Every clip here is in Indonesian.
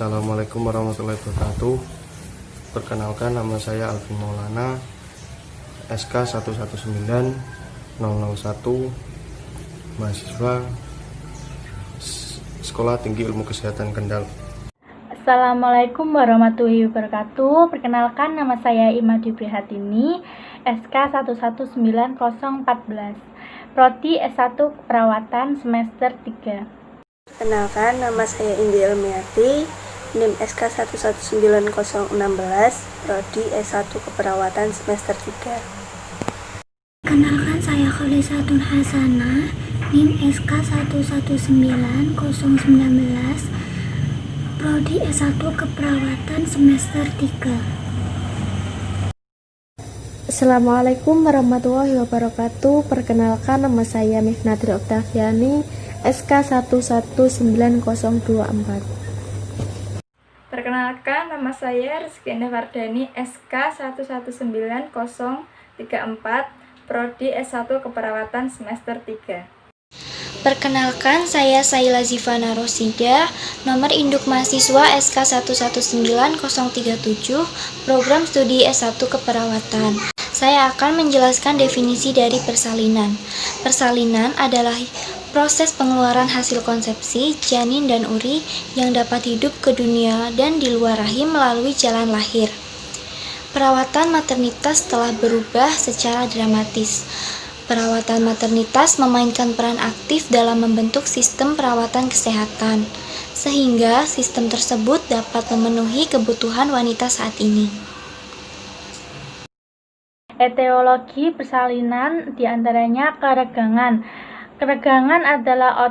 Assalamualaikum warahmatullahi wabarakatuh. Perkenalkan, nama saya Alvin Maulana, SK 119001, mahasiswa Sekolah Tinggi Ilmu Kesehatan Kendal. Assalamualaikum warahmatullahi wabarakatuh. Perkenalkan, nama saya Imadi Prihatini, SK 119014, Prodi S1 Keperawatan semester 3. Perkenalkan, nama saya Indi Elmiati, NIM SK 119016, Prodi S1 Keperawatan semester 3. Perkenalkan, saya Kholisatun Hasanah, NIM SK 119019, Prodi S1 Keperawatan semester 3. Assalamualaikum warahmatullahi wabarakatuh. Perkenalkan, nama saya Mifnatri Oktaviani, SK 119024. Perkenalkan, nama saya Rizky Indah Wardani, SK 119034, Prodi S1 Keperawatan semester 3. Perkenalkan, saya Saila Zivana Rosida, nomor induk mahasiswa SK 119037, program studi S1 Keperawatan. Saya akan menjelaskan definisi dari persalinan. Persalinan adalah proses pengeluaran hasil konsepsi janin dan uri yang dapat hidup ke dunia dan di luar rahim melalui jalan lahir. Perawatan maternitas telah berubah secara dramatis. Perawatan maternitas memainkan peran aktif dalam membentuk sistem perawatan kesehatan, sehingga sistem tersebut dapat memenuhi kebutuhan wanita saat ini. Etiologi persalinan diantaranya keregangan. Keregangan adalah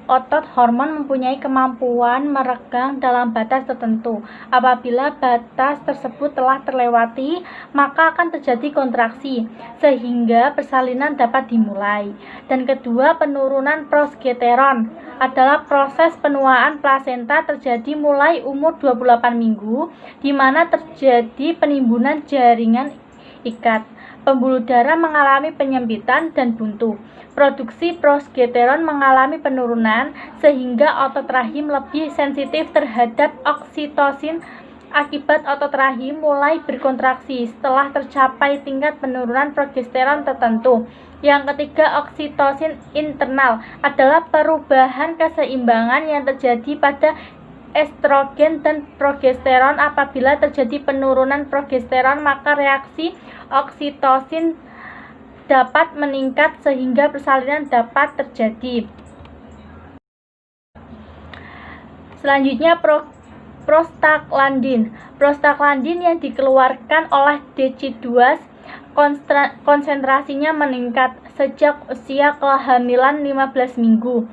otot hormon mempunyai kemampuan meregang dalam batas tertentu. Apabila batas tersebut telah terlewati, maka akan terjadi kontraksi, sehingga persalinan dapat dimulai. Dan kedua, penurunan progesteron adalah proses penuaan plasenta terjadi mulai umur 28 minggu, di mana terjadi penimbunan jaringan ikat. Pembuluh darah mengalami penyempitan dan buntu. Produksi progesteron mengalami penurunan sehingga otot rahim lebih sensitif terhadap oksitosin. Akibat otot rahim mulai berkontraksi setelah tercapai tingkat penurunan progesteron tertentu. Yang ketiga, oksitosin internal adalah perubahan keseimbangan yang terjadi pada estrogen dan progesteron. Apabila terjadi penurunan progesteron, maka reaksi oksitosin dapat meningkat sehingga persalinan dapat terjadi. Selanjutnya, prostaglandin. Prostaglandin yang dikeluarkan oleh DC2 konsentrasinya meningkat sejak usia kehamilan 15 minggu.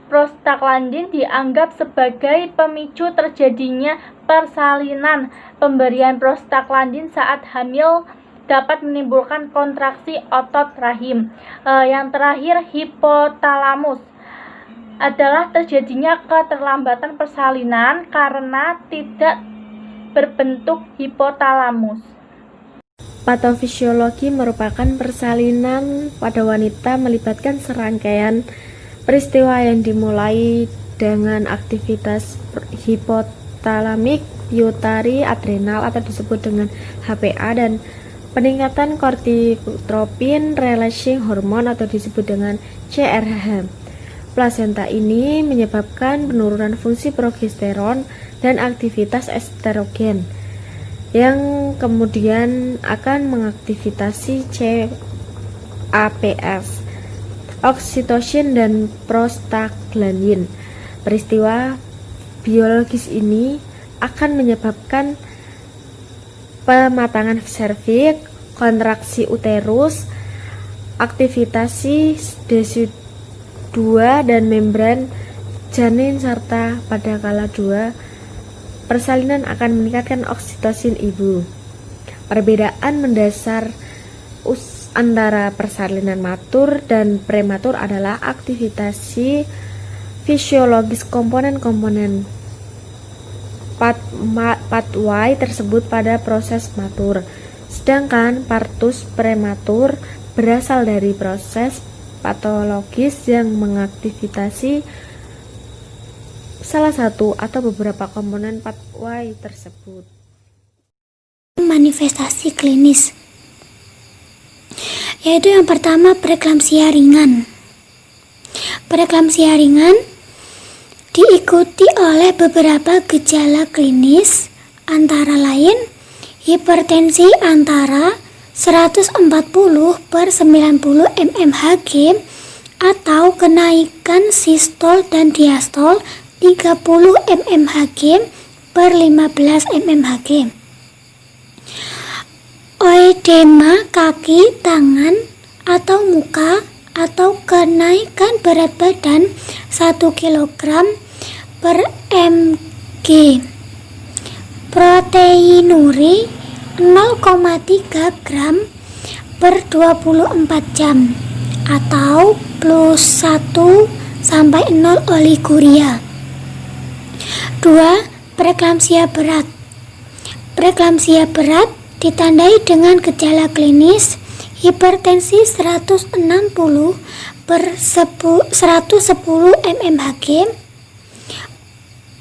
Prostaglandin dianggap sebagai pemicu terjadinya persalinan. Pemberian prostaglandin saat hamil dapat menimbulkan kontraksi otot rahim. Yang terakhir, hipotalamus adalah terjadinya keterlambatan persalinan karena tidak berbentuk hipotalamus. Patofisiologi merupakan persalinan pada wanita melibatkan serangkaian peristiwa yang dimulai dengan aktivitas hipotalamik, pituitari, adrenal atau disebut dengan HPA, dan peningkatan kortikotropin releasing hormone atau disebut dengan CRH. Plasenta ini menyebabkan penurunan fungsi progesteron dan aktivitas estrogen yang kemudian akan mengaktifasi CAPS, oksitosin dan prostaglandin. Peristiwa biologis ini akan menyebabkan pematangan serviks, kontraksi uterus, aktivasi DC2 dan membran janin, serta pada kala 2 persalinan akan meningkatkan oksitosin ibu. Perbedaan mendasar antara persalinan matur dan prematur adalah aktivasi fisiologis komponen-komponen pathway tersebut pada proses matur, sedangkan partus prematur berasal dari proses patologis yang mengaktifasi salah satu atau beberapa komponen pathway tersebut. Manifestasi klinis, yaitu yang pertama preeklamsia ringan. Preeklamsia ringan diikuti oleh beberapa gejala klinis, antara lain hipertensi antara 140/90 mmHg atau kenaikan sistol dan diastol 30 mmHg/15 mmHg. Oedema kaki, tangan, atau muka, atau kenaikan berat badan 1 kg/mg. Proteinuri 0,3 gram per 24 jam atau plus 1 sampai 0 oliguria. 2. Preeklamsia berat. Preeklamsia berat ditandai dengan gejala klinis hipertensi 160/110 mmHg,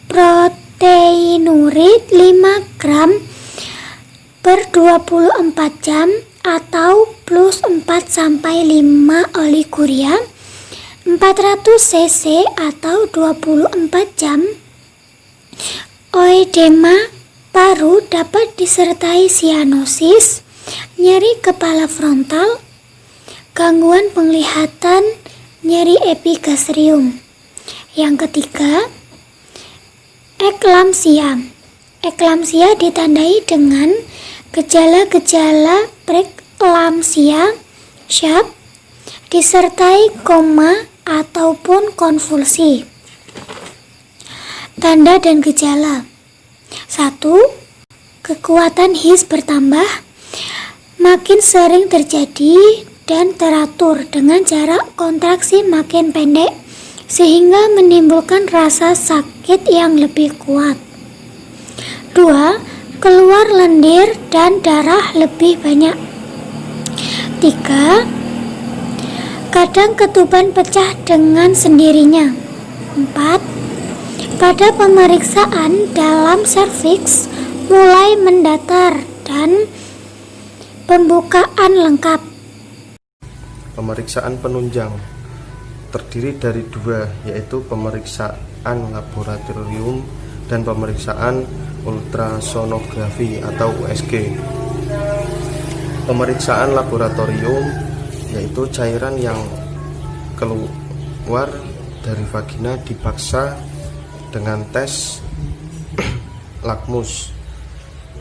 proteinuria 5 gram per 24 jam atau plus 4 sampai 5 oliguria, 400 cc atau 24 jam. Oedema paru dapat disertai sianosis, nyeri kepala frontal, gangguan penglihatan, nyeri epigastrium. Yang ketiga, eklamsia. Eklamsia ditandai dengan gejala-gejala preeklamsia syok disertai koma ataupun konvulsi. Tanda dan gejala. 1. Kekuatan his bertambah, makin sering terjadi dan teratur dengan jarak kontraksi makin pendek sehingga menimbulkan rasa sakit yang lebih kuat. 2. Keluar lendir dan darah lebih banyak. 3. Kadang ketuban pecah dengan sendirinya. 4. Pada pemeriksaan dalam serviks mulai mendatar dan pembukaan lengkap. Pemeriksaan penunjang terdiri dari dua, yaitu pemeriksaan laboratorium dan pemeriksaan ultrasonografi atau USG. Pemeriksaan laboratorium yaitu cairan yang keluar dari vagina dipaksa dengan tes lakmus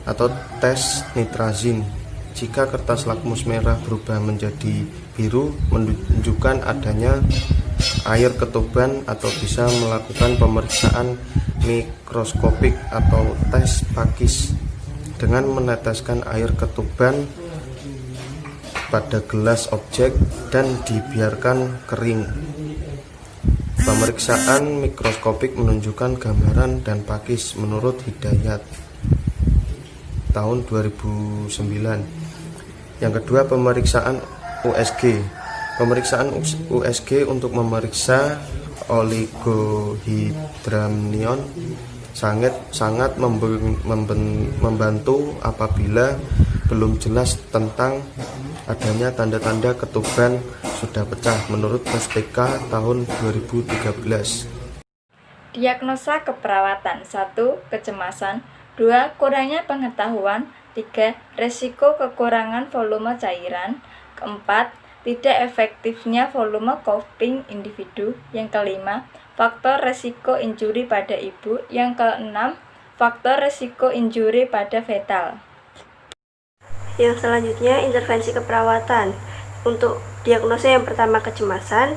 atau tes nitrazin. Jika kertas lakmus merah berubah menjadi biru, menunjukkan adanya air ketuban, atau bisa melakukan pemeriksaan mikroskopik atau tes pakis dengan meneteskan air ketuban pada gelas objek dan dibiarkan kering. Pemeriksaan mikroskopik menunjukkan gambaran dan pakis menurut Hidayat tahun 2009. Yang kedua, pemeriksaan USG. Pemeriksaan USG untuk memeriksa oligohydramnion sangat membantu apabila belum jelas tentang adanya tanda-tanda ketuban sudah pecah menurut SPK tahun 2013. Diagnosa keperawatan. 1. Kecemasan. 2. Kurangnya pengetahuan. 3. Resiko kekurangan volume cairan. 4. Tidak efektifnya volume coughing individu. Yang kelima, faktor resiko injuri pada ibu. Yang keenam, faktor resiko injuri pada fetal. Yang selanjutnya, intervensi keperawatan. Untuk diagnosa yang pertama, kecemasan.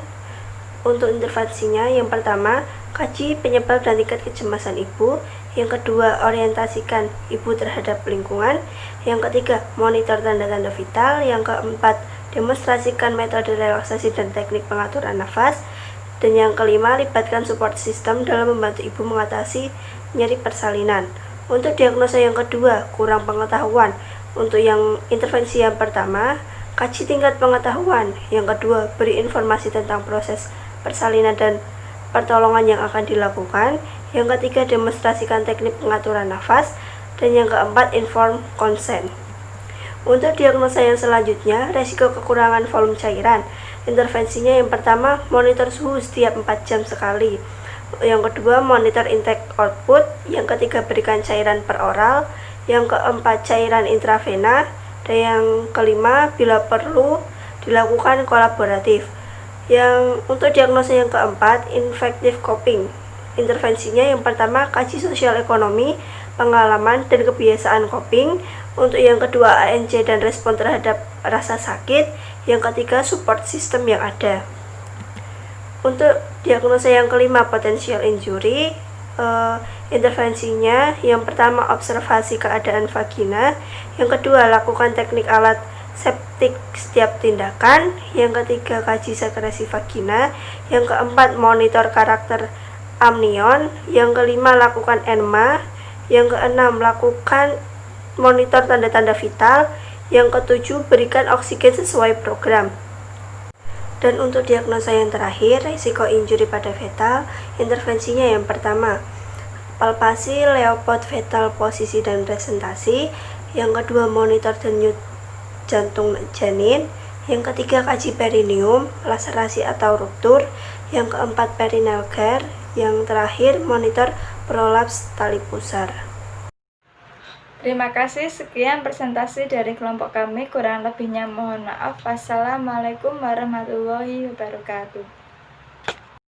Untuk intervensinya, yang pertama, kaji penyebab dan tingkat kecemasan ibu. Yang kedua, orientasikan ibu terhadap lingkungan. Yang ketiga, monitor tanda-tanda vital. Yang keempat, demonstrasikan metode relaksasi dan teknik pengaturan nafas. Dan yang kelima, libatkan support system dalam membantu ibu mengatasi nyeri persalinan. Untuk diagnosa yang kedua, kurang pengetahuan. Untuk yang intervensi yang pertama, kaji tingkat pengetahuan. Yang kedua, beri informasi tentang proses persalinan dan pertolongan yang akan dilakukan. Yang ketiga, demonstrasikan teknik pengaturan nafas. Dan yang keempat, informed consent. Untuk diagnosa yang selanjutnya, resiko kekurangan volume cairan. Intervensinya yang pertama, monitor suhu setiap 4 jam sekali. Yang kedua, monitor intake output. Yang ketiga, berikan cairan per oral. Yang keempat, cairan intravena. Dan yang kelima, bila perlu, dilakukan kolaboratif. Untuk diagnosa yang keempat, effective coping. Intervensinya yang pertama, kaji sosial ekonomi, pengalaman, dan kebiasaan coping. Untuk yang kedua, ANC dan respon terhadap rasa sakit. Yang ketiga, support system yang ada. Untuk diagnosa yang kelima, potential injury. Intervensinya yang pertama, observasi keadaan vagina. Yang kedua, lakukan teknik alat septik setiap tindakan. Yang ketiga, kaji sekresi vagina. Yang keempat, monitor karakter amnion. Yang kelima, lakukan enema. Yang keenam, lakukan monitor tanda-tanda vital. Yang ketujuh, berikan oksigen sesuai program. Dan untuk diagnosa yang terakhir, risiko injury pada fetal. Intervensinya yang pertama, palpasi Leopold fetal posisi dan presentasi. Yang kedua, monitor denyut jantung janin. Yang ketiga, kaji perineum, laserasi atau ruptur. Yang keempat, perineal care. Yang terakhir, monitor prolaps tali pusar. Terima kasih, sekian presentasi dari kelompok kami, kurang lebihnya mohon maaf. Wassalamualaikum warahmatullahi wabarakatuh.